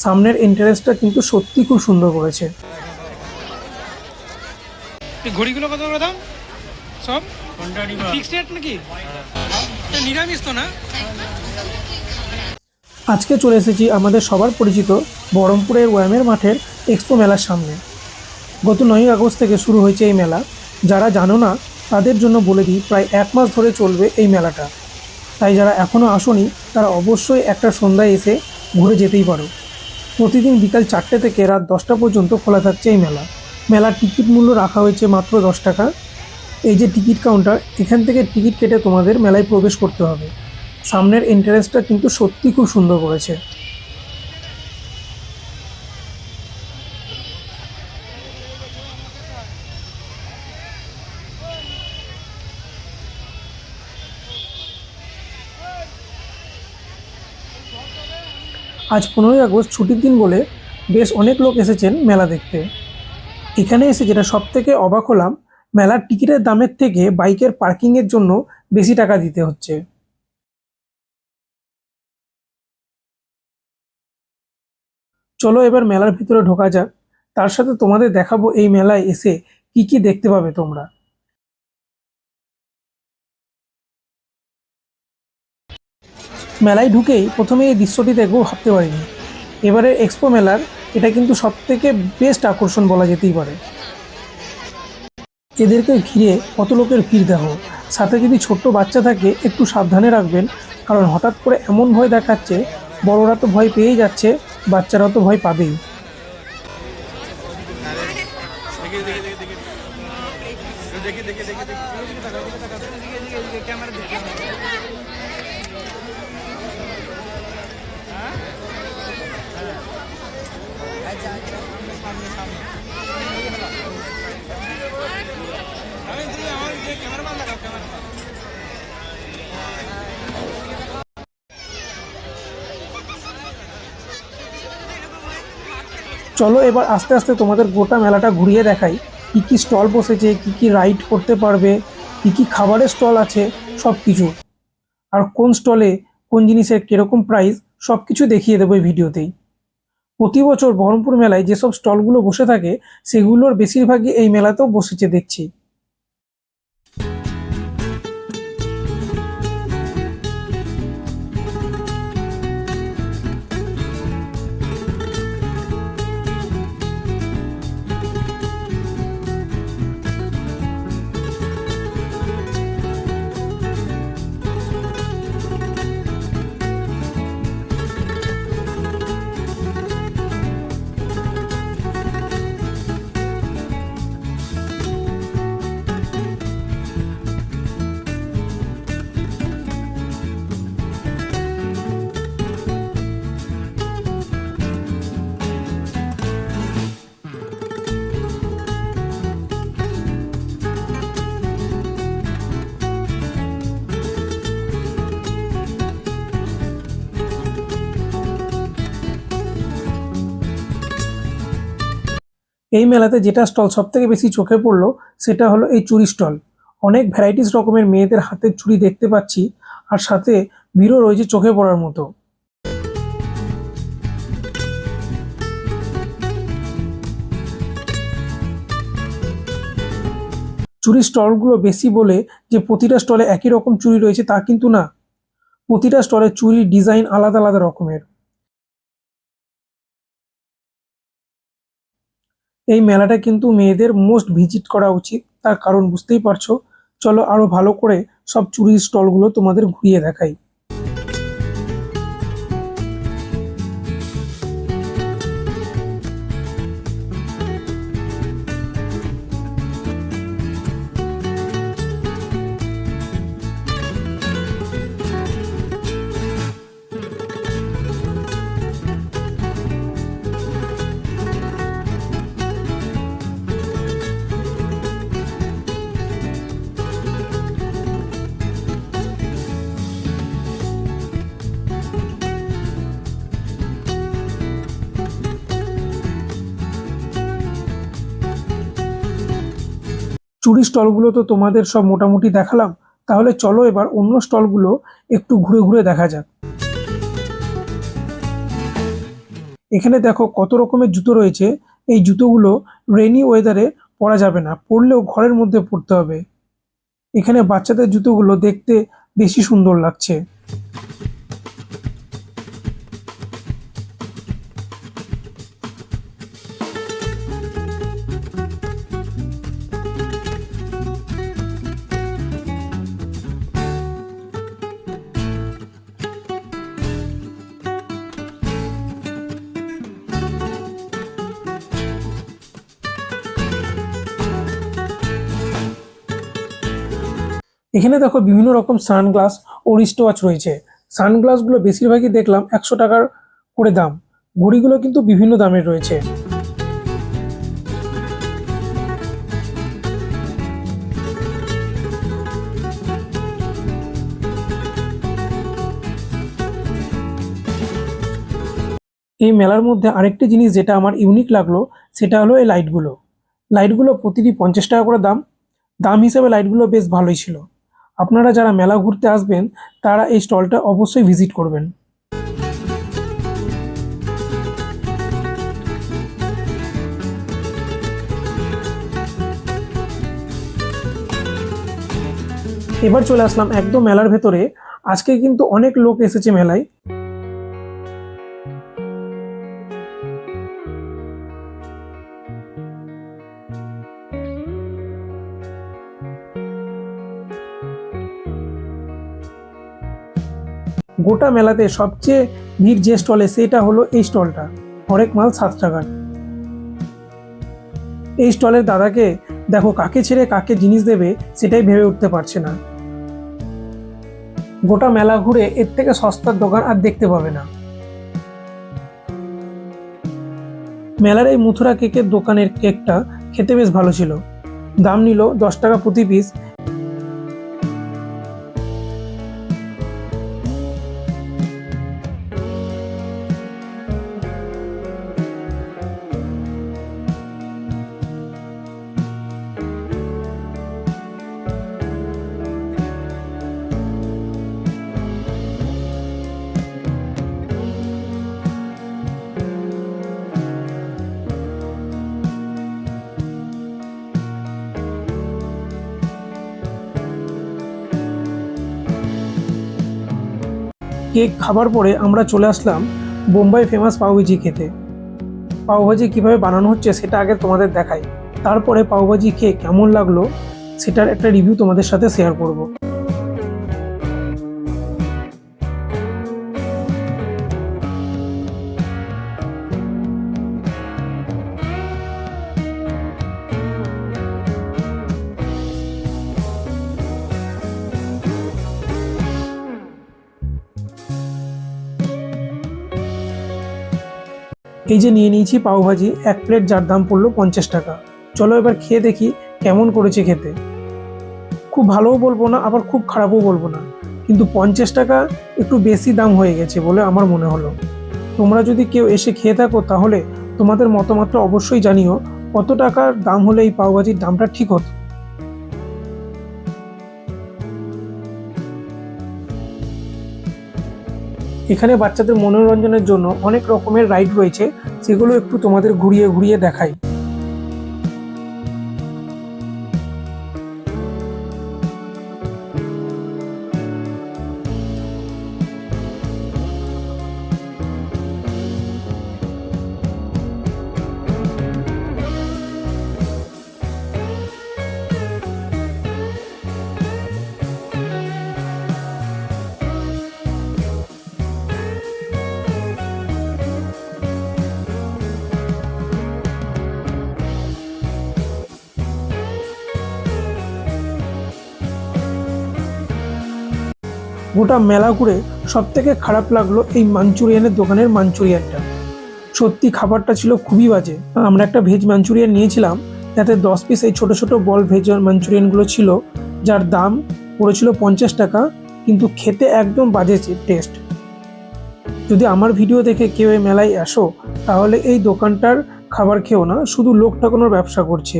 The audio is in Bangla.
সামনের এন্ট্রান্সটা কিন্তু সত্যি খুব সুন্দর করেছে। এই ঘড়িগুলো কত করে দাম সব? ফিক্সড রেট নাকি? নিরামিষ তো না? আজকে চলে এসেছি আমাদের সবার পরিচিত বহরমপুরের ওয়ামের মাঠের এক্সপো মেলার সামনে। গত 9ই আগস্ট থেকে শুরু হয়েছে এই মেলা। যারা জানো না তাদের জন্য বলে দিই, প্রায় 1 মাস ধরে চলবে এই মেলাটা। তাই যারা এখনও আসোনি তারা অবশ্যই একটা সন্ধ্যায় এসে ঘুরে যেতেই পারো। প্রতিদিন বিকাল 4টে থেকে রাত 10টা পর্যন্ত খোলা থাকছে এই মেলা। মেলার টিকিট মূল্য রাখা হয়েছে মাত্র 10 টাকা। এই যে টিকিট কাউন্টার, এখান থেকে টিকিট কেটে তোমাদের মেলায় প্রবেশ করতে হবে। সামনের এন্ট্রান্সটা কিন্তু সত্যি খুব সুন্দর করেছে। আজ 15ই আগস্ট ছুটির দিন বলে বেশ অনেক লোক এসেছেন মেলা দেখতে। এখানে এসে যেটা সব থেকে অবাক হলাম, মেলার টিকিটের দামের থেকে বাইকের পার্কিংয়ের জন্য বেশি টাকা দিতে হচ্ছে। চলো এবার মেলার ভিতরে ঢোকা যাক। তার সাথে তোমাদের দেখাবো এই মেলায় এসে কি কি দেখতে পাবে তোমরা। মেলায় ঢুকেই প্রথমে এই দৃশ্যটি দেখবো ভাবতে পারিনি। এবারে এক্সপো মেলার এটা কিন্তু সব থেকে বেস্ট আকর্ষণ বলা যেতেই পারে। এদেরকে ঘিরে কত লোকের ভিড় দেখো। সাথে যদি ছোট্ট বাচ্চা থাকে একটু সাবধানে রাখবেন, কারণ হঠাৎ করে এমন ভয় দেখাচ্ছে, বড়রা তো ভয় পেয়েই যাচ্ছে, বাচ্চারাও তো ভয় পাবেই। চলো এবার আস্তে আস্তে তোমাদের গোটা মেলাটা ঘুরিয়ে দেখাই। কি কি স্টল বসেছে, কি কি রাইড করতে পারবে, কি কি খাবারের স্টল আছে, সব কিছু। আর কোন স্টলে কোন জিনিসের কীরকম প্রাইস সব কিছু দেখিয়ে দেবো এই ভিডিওতেই। প্রতি বছর বহরমপুর মেলায় যেসব স্টলগুলো বসে থাকে সেগুলোর বেশিরভাগই এই মেলাতেও বসেছে দেখছি। এই মেলাতে যেটা স্টল সব থেকে বেশি চোখে পড়লো সেটা হলো এই চুড়ি স্টল। অনেক ভ্যারাইটিস রকমের মেয়েদের হাতের চুড়ি দেখতে পাচ্ছি, আর সাথে ভিড়ও রয়েছে চোখে পড়ার মতো। চুড়ি স্টলগুলো বেশি বলে যে প্রতিটা স্টলে একই রকম চুড়ি রয়েছে তা কিন্তু না। প্রতিটা স্টলে চুড়ির ডিজাইন আলাদা আলাদা রকমের। এই মেলাটা কিন্তু মেয়েদের মোস্ট ভিজিট করা উচিত, তার কারণ বুঝতেই পারছো। চলো আরো ভালো করে সব চুড়ির স্টলগুলো তোমাদের ঘুরিয়ে দেখাই। চুড়ি স্টলগুলো তো তোমাদের সব মোটামুটি দেখালাম, তাহলে চলো এবার অন্য স্টলগুলো একটু ঘুরে ঘুরে দেখা যাক। এখানে দেখো কত রকমের জুতো রয়েছে। এই জুতোগুলো রেনি ওয়েদারে পরা যাবে না, পরলেও ঘরের মধ্যে পরতে হবে। এখানে বাচ্চাদের জুতোগুলো দেখতে বেশি সুন্দর লাগছে। এখানে দেখো বিভিন্ন রকম সানগ্লাস ও রিস্ট ওয়াচ রয়েছে। সানগ্লাসগুলো বেশিরভাগই দেখলাম 100 টাকার করে দাম। ঘড়িগুলো কিন্তু বিভিন্ন দামের রয়েছে। এই মেলার মধ্যে আরেকটি জিনিস যেটা আমার ইউনিক লাগলো সেটা হলো এই লাইটগুলো। লাইটগুলো প্রতিটি 50 টাকা করে দাম। দাম হিসেবে লাইটগুলো বেশ ভালোই ছিল। আপনারা যারা মেলা ঘুরতে আসবেন তারা এই স্টলটা অবশ্যই ভিজিট করবেন। এবার চলে আসলাম একদম মেলার ভেতরে। আজকে কিন্তু অনেক লোক এসেছে মেলায়। গোটা মেলাতে সবচেয়ে ভিড় যে স্টলে সেটা হলো এই স্টলটা। হরেক মাল 7 টাকার। এই স্টলের দাদাকে দেখো কাকে ছেড়ে কাকে জিনিস দেবে সেটাই ভেবে উঠতে পারছে না। গোটা মেলা ঘুরে এর থেকে সস্তার দোকান আর দেখতে পাবে না। মেলার এই মথুরা কেকের দোকানের কেকটা খেতে বেশ ভালো ছিল। দাম নিল 10 টাকা প্রতি পিস। কেক খাবার পরে আমরা চলে আসলাম বোম্বাই ফেমাস পাউভাজি খেতে। পাউভাজি কিভাবে বানানো হচ্ছে সেটা আগে তোমাদের দেখাই, তারপরে পাউভাজি খেয়ে কেমন লাগলো সেটার একটা রিভিউ তোমাদের সাথে শেয়ার করব। এই যে নিয়ে নিয়েছি পাউভাজি, এক প্লেট, যার দাম পড়লো 50 টাকা। চলো এবার খেয়ে দেখি কেমন করেছে খেতে। খুব ভালোও বলবো না, আবার খুব খারাপও বলবো না, কিন্তু 50 টাকা একটু বেশি দাম হয়ে গেছে বলে আমার মনে হলো। তোমরা যদি কেউ এসে খেয়ে থাকো তাহলে তোমাদের মতামতটা অবশ্যই জানিও, কত টাকার দাম হলে এই পাউভাজির দামটা ঠিক হতো। এখানে বাচ্চাদের মনোরঞ্জনের জন্য অনেক রকমের রাইড রয়েছে, সেগুলো একটু তোমাদের ঘুরিয়ে ঘুরিয়ে দেখাই। গোটা মেলা ঘুরে সব থেকে খারাপ লাগলো এই মাঞ্চুরিয়ানের দোকানের মাঞ্চুরিয়ানটা। সত্যি খাবারটা ছিল খুবই বাজে। আমরা একটা ভেজ মাঞ্চুরিয়ান নিয়েছিলাম, যাতে 10 পিস এই ছোট ছোট বল ভেজ মাঞ্চুরিয়ানগুলো ছিল, যার দাম পড়েছিল 50 টাকা, কিন্তু খেতে একদম বাজে টেস্ট। যদি আমার ভিডিও দেখে কেউ এই মেলায় আসো তাহলে এই দোকানটার খাবার খেও না, শুধু লোক ঠকানোর ব্যবসা করছে।